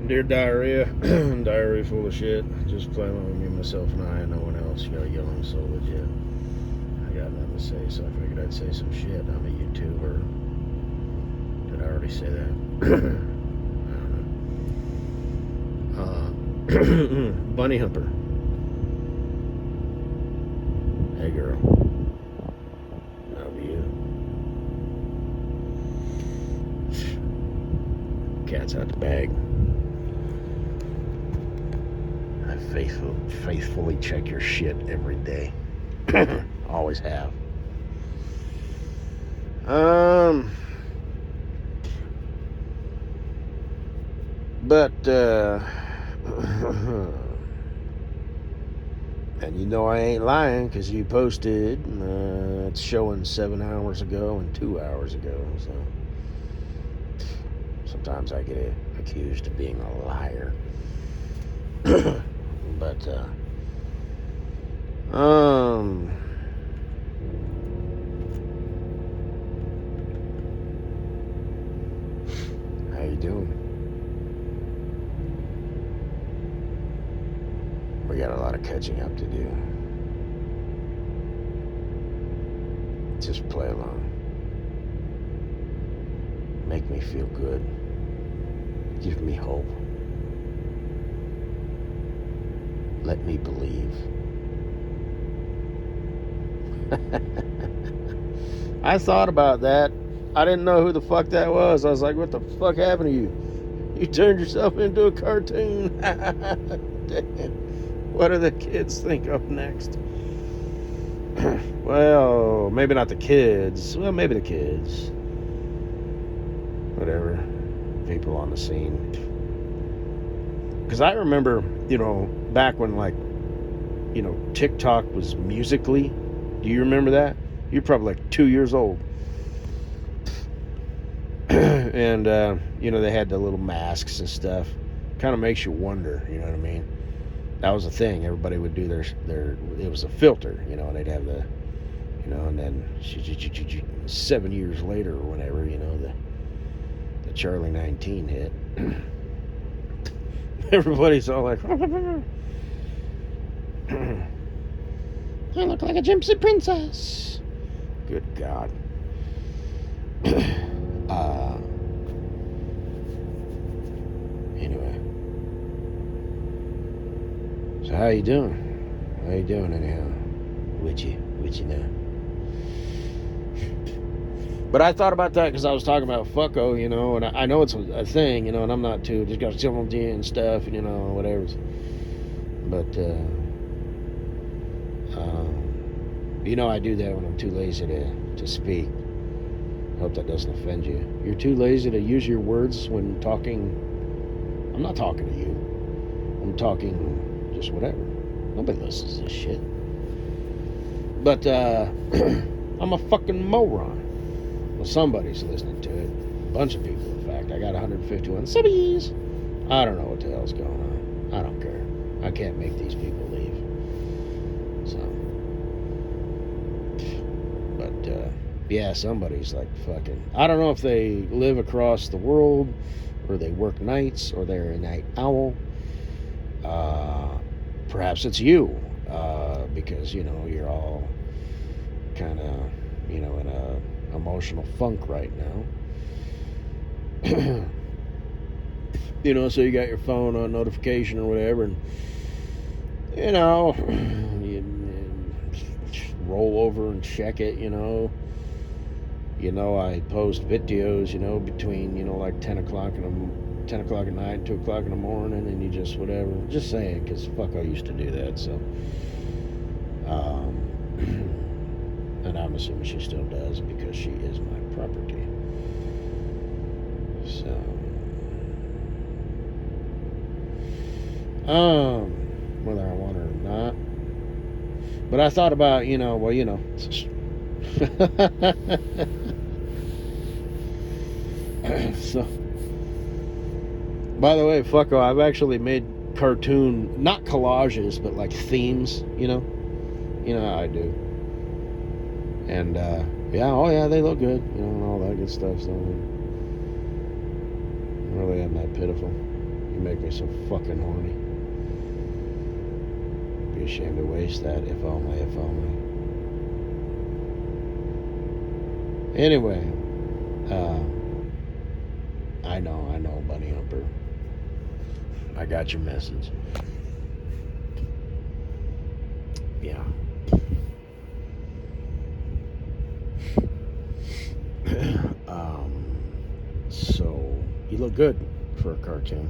Dear diarrhea, diarrhea full of shit. Just play along with me, myself, and I, and no one else. You gotta get on so legit. I got nothing to say, so I figured I'd say some shit. I'm a YouTuber. Did I already say that? I don't know. Bunny Humper. Hey, girl. How are you? Cat's out the bag. I faithfully check your shit every day. Always have. But and you know I ain't lying because you posted. It's showing 7 hours ago and 2 hours ago. So sometimes I get accused of being a liar. But how you doing? We got a lot of catching up to do. Just play along. Make me feel good. Give me hope. Let me believe. I thought about that. I didn't know who the fuck that was. I was like, what the fuck happened to you? You turned yourself into a cartoon. Damn. What do the kids think of next? Well, maybe not the kids. Well, maybe the kids. Whatever. People on the scene. Because I remember, back when, TikTok was Musically. Do you remember that? You're probably like 2 years old. And, they had the little masks and stuff. Kind of makes you wonder, you know what I mean? That was a thing. Everybody would do their it was a filter, and they'd have the, and then 7 years later or whenever, the Charlie 19 hit. Everybody's all like, I look like a gypsy princess. Good God. Anyway. So how you doing? How you doing anyhow? With you now? But I thought about that because I was talking about fucko, and I know it's a thing, and I'm not too. Just got to chill on you and stuff, and whatever. But I do that when I'm too lazy to speak. I hope that doesn't offend you. You're too lazy to use your words when talking. I'm not talking to you. I'm talking just whatever. Nobody listens to this shit. But I'm a fucking moron. Well, somebody's listening to it. A bunch of people, in fact. I got 151 subbies. I don't know what the hell's going on. I don't care. I can't make these people leave. So. But, yeah, somebody's like fucking... I don't know if they live across the world, or they work nights, or they're a night owl. Perhaps it's you, because, you're all kind of, in a emotional funk right now. So you got your phone on notification or whatever, and, you roll over and check it, I post videos, between, like 10 o'clock at night, 2 o'clock in the morning, and you just whatever. Just saying, because fuck, I used to do that, so. And I'm assuming she still does because she is my property. So. Whether I want her or not. But I thought about, So, by the way, fucko, I've actually made cartoon, not collages, but like themes, You know how I do. And, yeah, they look good, and all that good stuff, so really am that pitiful. You make me so fucking horny. Be ashamed to waste that. If only, if only. Anyway, I know, Bunny Humper. I got your message. Yeah. So you look good for a cartoon.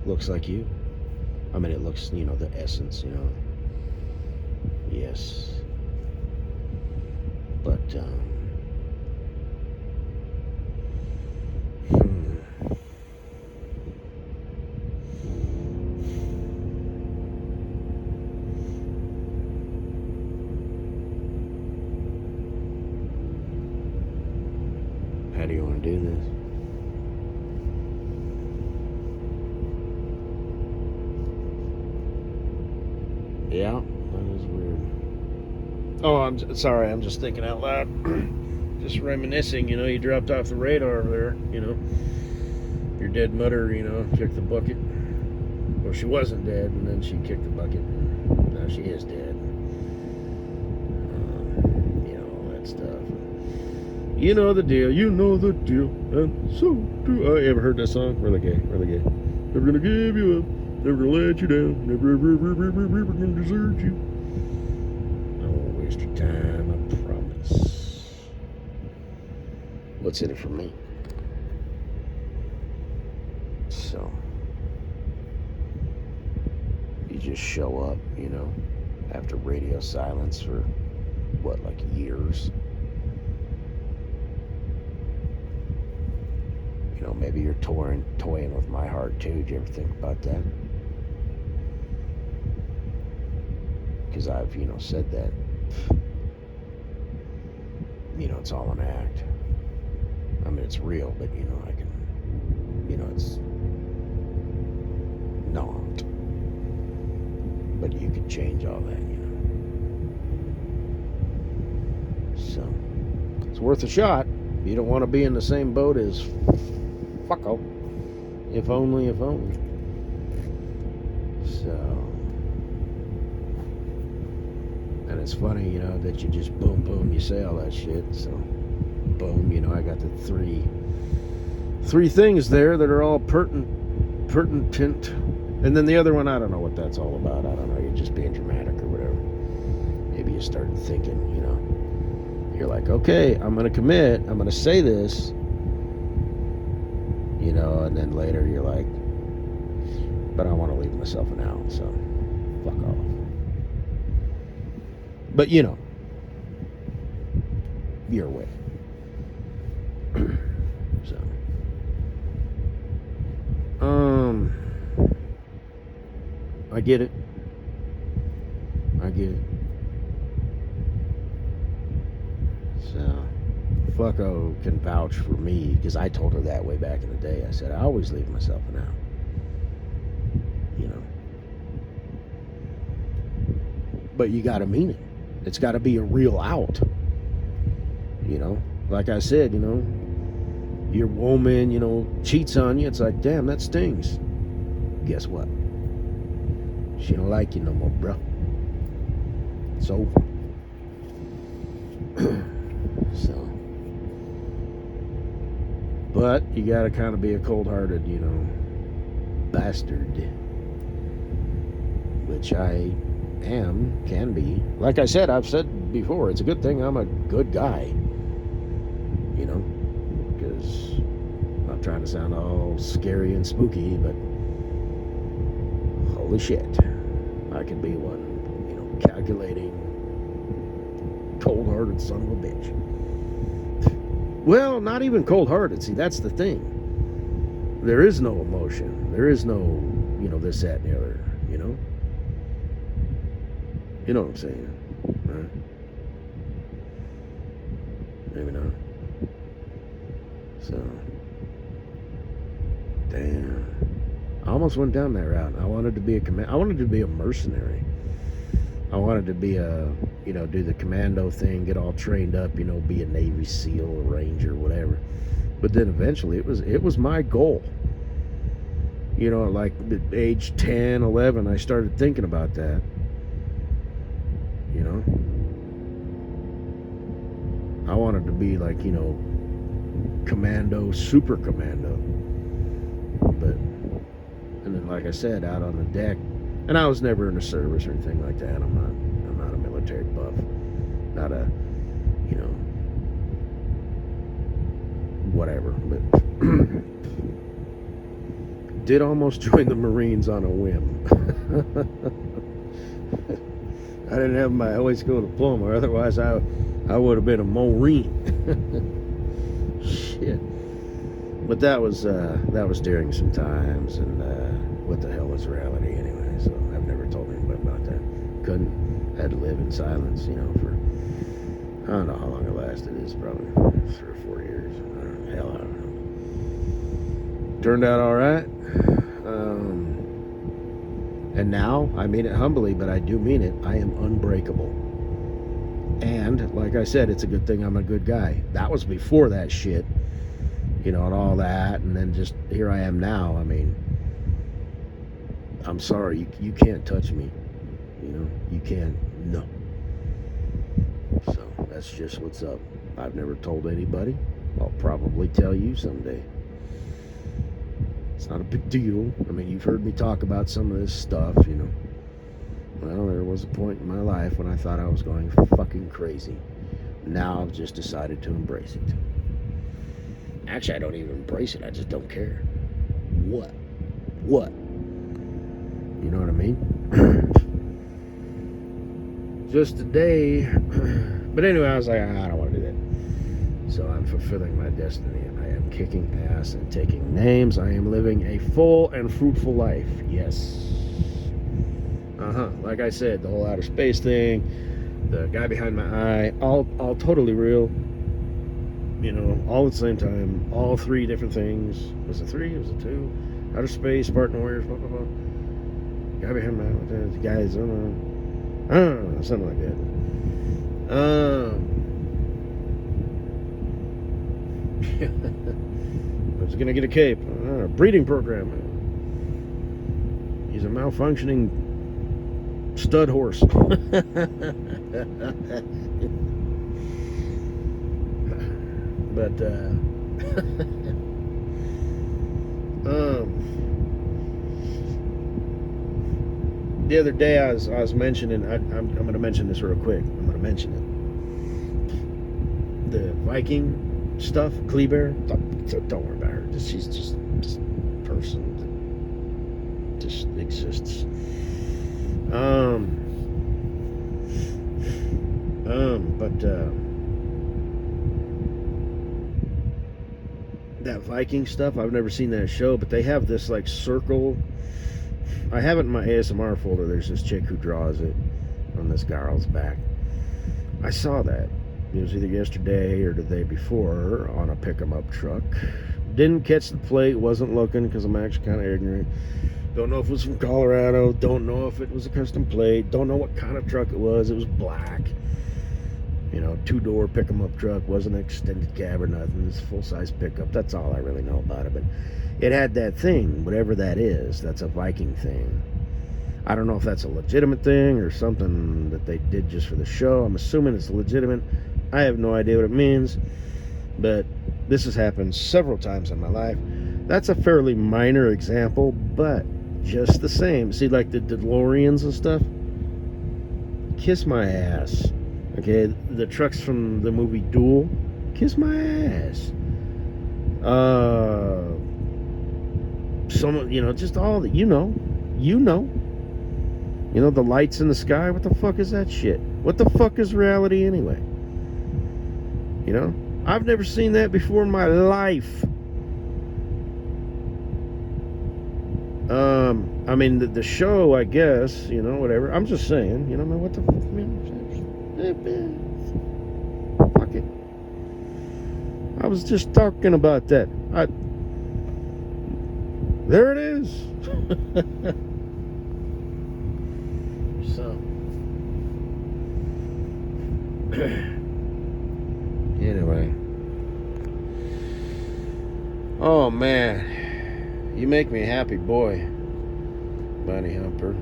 Looks like you. I mean, it looks, the essence, Yes. But, how do you want to do this? Yeah, that is weird. Oh, I'm sorry. I'm just thinking out loud. Just reminiscing. You dropped off the radar there. Your dead mother. Kicked the bucket. Well, she wasn't dead, and then she kicked the bucket. Now she is dead. All that stuff. You know the deal. You know the deal. And so do I. Ever heard that song? Really gay. Really gay. Never gonna give you up. Never gonna let you down. Never, ever, ever, ever, ever, ever gonna desert you. I won't waste your time, I promise. What's in it for me? So, you just show up, after radio silence for, like years? Maybe you're toying with my heart too. Did you ever think about that? Because I've, said that, it's all an act. I mean, it's real, but, I can, it's not. But you can change all that, So, it's worth a shot. You don't want to be in the same boat as fucko. If only, if only. So, and it's funny, that you just boom, boom, you say all that shit. So, boom, I got the three things there that are all pertinent. And then the other one, I don't know what that's all about. I don't know. You're just being dramatic or whatever. Maybe you started thinking, you're like, okay, I'm going to commit. I'm going to say this. And then later you're like, but I want to leave myself an out, so fuck off. But your way. So, I get it. So, fucko can vouch for me, because I told her that way back in the day. I said, I always leave myself an out. But you gotta mean it. It's gotta be a real out. Like I said, your woman, cheats on you. It's like, damn, that stings. Guess what? She don't like you no more, bro. It's over. So, but you gotta kind of be a cold-hearted, bastard, which I can be. Like I said, I've said before, it's a good thing I'm a good guy, because I'm not trying to sound all scary and spooky, but holy shit, I can be one, calculating, cold-hearted son of a bitch. Well, not even cold-hearted. See, that's the thing. There is no emotion. There is no, this, that, and the other, You know what I'm saying, right? Maybe not. So, damn. I almost went down that route. I wanted to be a mercenary. I wanted to be do the commando thing, get all trained up, be a Navy SEAL, a Ranger, whatever. But then eventually it was my goal. You know, like at age 10, 11, I started thinking about that. You know? I wanted to be like, you know, commando, super commando. But, and then like I said, out on the deck, and I was never in the service or anything like that. I'm not a military buff. Not a, you know, whatever. But did almost join the Marines on a whim. I didn't have my high school diploma, otherwise I would have been a Marine. Shit. But that was during some times, and what the hell is reality anyway? So I've never told anybody about that. Couldn't. Had to live in silence, you know, for I don't know how long it lasted. It's probably 3 or 4 years. Hell, I don't know. Turned out all right. And now, I mean it humbly, but I do mean it, I am unbreakable. And, like I said, it's a good thing I'm a good guy. That was before that shit, you know, and all that, and then just, here I am now. I mean, I'm sorry, you can't touch me, you know, you can't, no. So, that's just what's up. I've never told anybody. I'll probably tell you someday. It's not a big deal. I mean, you've heard me talk about some of this stuff, you know. Well, there was a point in my life when I thought I was going fucking crazy. Now I've just decided to embrace it. Actually, I don't even embrace it. I just don't care. What? You know what I mean? Just today. But anyway, I was like, I don't want to do that. So I'm fulfilling my destiny. I am kicking ass and taking names. I am living a full and fruitful life. Yes. Like I said, the whole outer space thing, the guy behind my eye, all totally real. You know, all at the same time. All 3 different things. Was it 3? Was it 2? Outer space, Spartan Warriors, blah, blah, blah. Guy behind my eye, the guys, I don't know, something like that. I was gonna get a cape. Breeding program. He's a malfunctioning stud horse. But the other day I was mentioning. I'm going to mention this real quick. I'm going to mention it. The Viking stuff, Kleber. Don't worry about her. She's just a person that just exists. That Viking stuff, I've never seen that show, but they have this like circle. I have it in my ASMR folder. There's this chick who draws it on this girl's back. I saw that. It was either yesterday or the day before on a pick-em-up truck. Didn't catch the plate, wasn't looking because I'm actually kind of ignorant. Don't know if it was from Colorado. Don't know if it was a custom plate. Don't know what kind of truck it was. It was black. You know, 2-door pick-em-up truck. Wasn't an extended cab or nothing. It's a full-size pickup. That's all I really know about it. But it had that thing, whatever that is. That's a Viking thing. I don't know if that's a legitimate thing or something that they did just for the show. I'm assuming it's legitimate. I have no idea what it means. But this has happened several times in my life. That's a fairly minor example, but just the same. See, like the DeLoreans and stuff? Kiss my ass. Okay, the trucks from the movie Duel, kiss my ass. Some, you know, just all the, you know, the lights in the sky. What the fuck is that shit? What the fuck is reality anyway? You know, I've never seen that before in my life. I mean, the show, I guess, you know, whatever. I'm just saying, you know, what the fuck, man. Fuck it. I was just talking about that. There it is. So, anyway. Oh man. You make me a happy boy, Bunny Humper.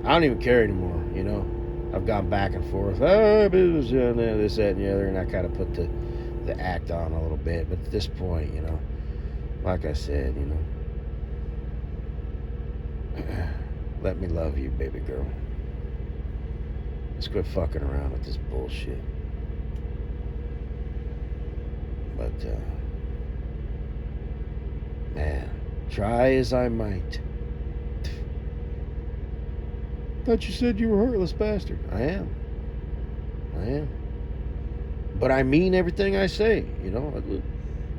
I don't even care anymore, you know. I've gone back and forth. Oh, this, that, and the other, and I kind of put the act on a little bit. But at this point, you know, like I said, you know, let me love you, baby girl. Let's quit fucking around with this bullshit. But, man, try as I might. Thought you said you were a heartless bastard. I am. But I mean everything I say, you know.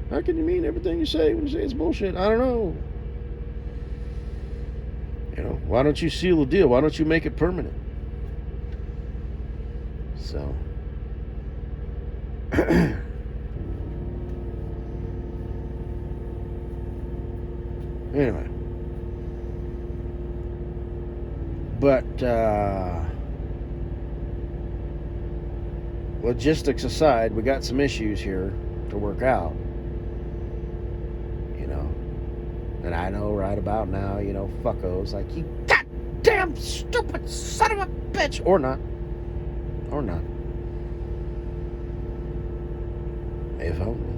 How can you mean everything you say when you say it's bullshit? I don't know. You know, why don't you seal the deal? Why don't you make it permanent? So. Anyway. But, logistics aside, we got some issues here to work out. You know. And I know right about now, you know, fuckos like, you goddamn stupid son of a bitch! Or not. If only.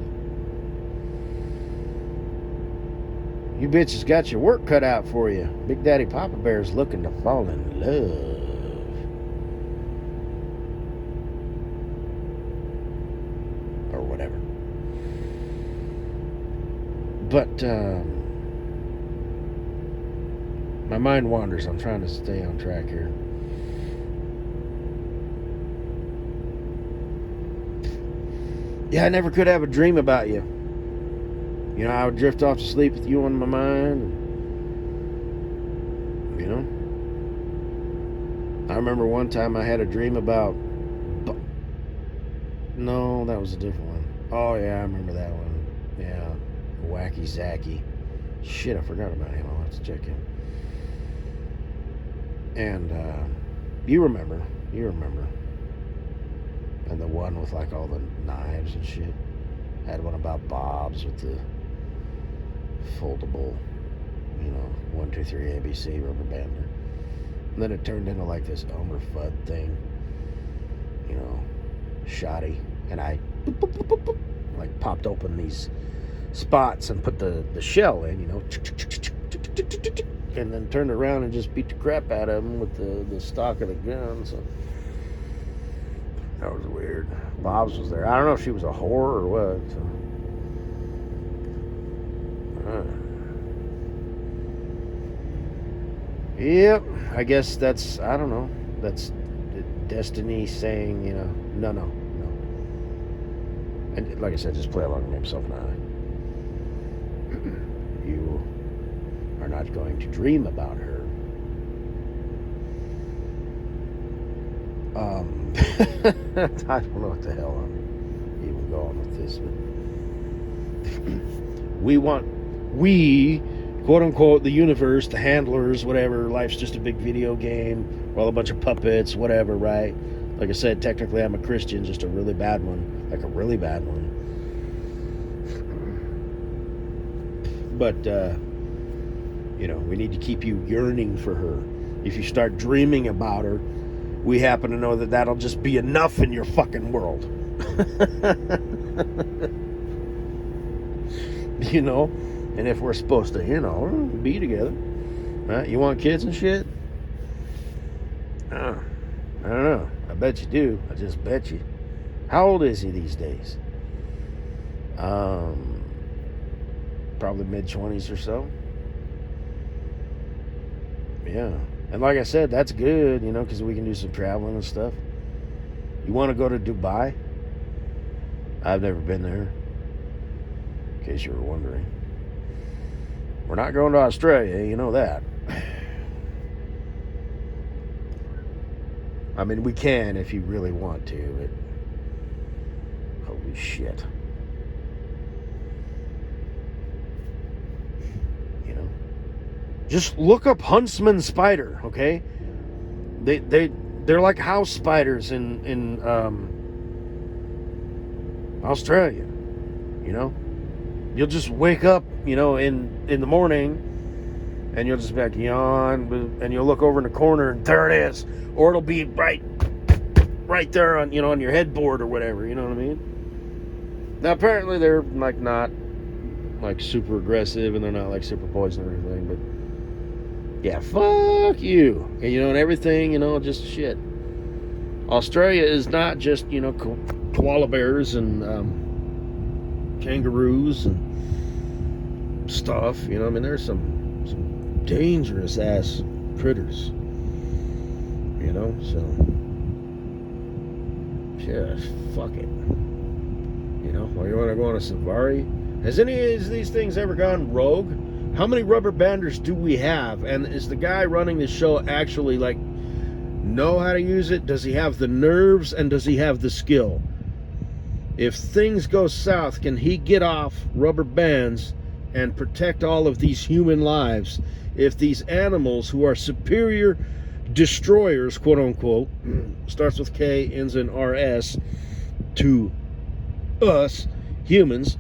You bitches got your work cut out for you. Big Daddy Papa Bear's looking to fall in love. Or whatever. But, my mind wanders. I'm trying to stay on track here. Yeah, I never could have a dream about you. You know, I would drift off to sleep with you on my mind. And, you know. I remember one time I had a dream about... No, that was a different one. Oh, yeah, I remember that one. Yeah, Wacky Zacky. Shit, I forgot about him. I'll have to check him. And, you remember. And the one with, like, all the knives and shit. Had one about Bob's with the foldable, you know, 1, 2, 3 ABC rubber bander. And then it turned into like this Elmer Fudd thing, you know, shoddy. And I like popped open these spots and put the shell in, you know, and then turned around and just beat the crap out of them with the stock of the gun. So that was weird. Bob's was there. I don't know if she was a whore or what. So. Yep, I guess that's, I don't know, that's destiny saying, you know, no. And like I said, just play along with himself now. You are not going to dream about her. I don't know what the hell I'm even going with this, but we, quote unquote, the universe, the handlers, whatever, life's just a big video game, we're all a bunch of puppets, whatever, right? Like I said, technically I'm a Christian, just a really bad one, like a really bad one. But, you know, we need to keep you yearning for her. If you start dreaming about her, we happen to know that that'll just be enough in your fucking world. You know? And if we're supposed to, you know, be together, right? You want kids and shit? I don't know. I bet you do. I just bet you. How old is he these days? Probably mid-20s or so. Yeah. And like I said, that's good, you know, because we can do some traveling and stuff. You want to go to Dubai? I've never been there, in case you were wondering. We're not going to Australia, you know that. I mean, we can if you really want to, but holy shit. You know? Just look up huntsman spider, okay? They're like house spiders in Australia, you know? You'll just wake up, you know, in the morning and you'll just be like, yawn, and you'll look over in the corner, and there it is. Or it'll be right there on, on your headboard or whatever, you know what I mean? Now, apparently they're, like, not, like, super aggressive, and they're not, like, super poison or anything, but, yeah, fuck you. And everything, just shit. Australia is not just, koala bears and kangaroos and stuff, there's some dangerous ass critters, so yeah, fuck it. Or you want to go on a safari? Has any of these things ever gone rogue? How many rubber banders do we have? And is the guy running the show actually, like, know how to use it? Does he have the nerves, and does he have the skill? If things go south, can he get off rubber bands and protect all of these human lives? If these animals, who are superior destroyers, quote unquote, starts with K, ends in RS, to us humans,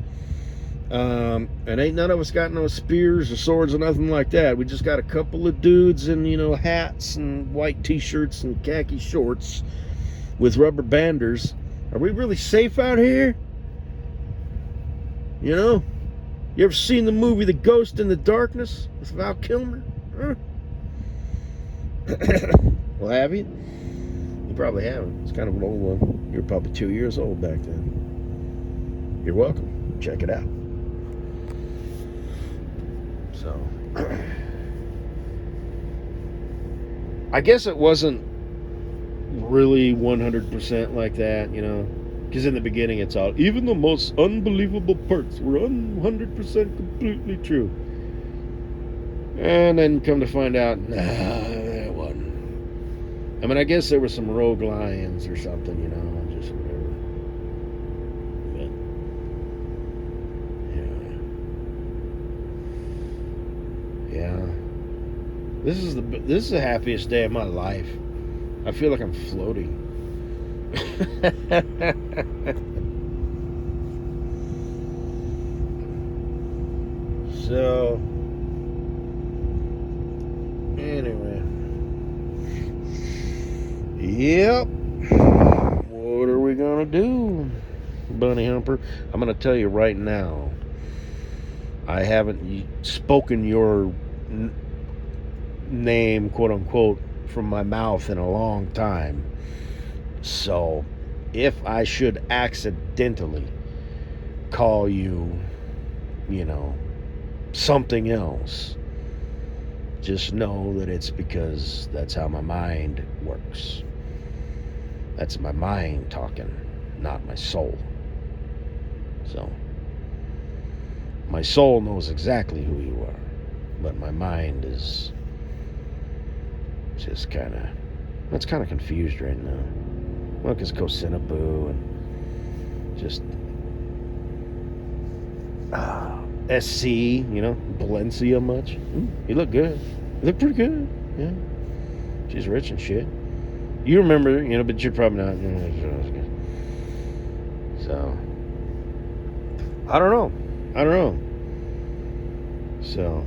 and ain't none of us got no spears or swords or nothing like that. We just got a couple of dudes in, hats and white t-shirts and khaki shorts with rubber banders. Are we really safe out here? You ever seen the movie The Ghost in the Darkness with Val Kilmer? Huh? Well, have you? You probably haven't. It's kind of an old one. You were probably 2 years old back then. You're welcome. Check it out. So, I guess it wasn't really 100% like that, because in the beginning it's all, even the most unbelievable parts were 100% completely true. And then come to find out, nah, that wasn't. I mean, I guess there were some rogue lions or something, just whatever. But, yeah. This is the happiest day of my life. I feel like I'm floating. So, anyway. Yep. What are we gonna do, Bunny Humper? I'm gonna tell you right now, I haven't spoken your name, quote unquote, from my mouth in a long time. So if I should accidentally call you, something else, just know that it's because that's how my mind works. That's my mind talking, not my soul. So my soul knows exactly who you are, but my mind is just kind of confused right now. Well, because Cocinaboo and just SC, Valencia much. You look good. You look pretty good. Yeah. She's rich and shit. You remember, but you're probably not. So, I don't know. So,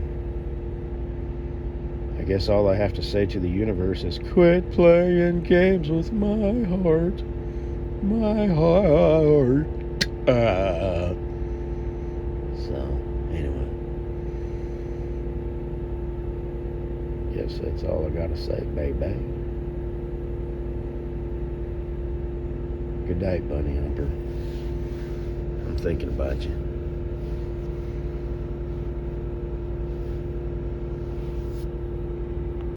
I guess all I have to say to the universe is quit playing games with my heart. My heart. So, anyway. Guess that's all I gotta say, baby. Good night, Bunny Humper. I'm thinking about you.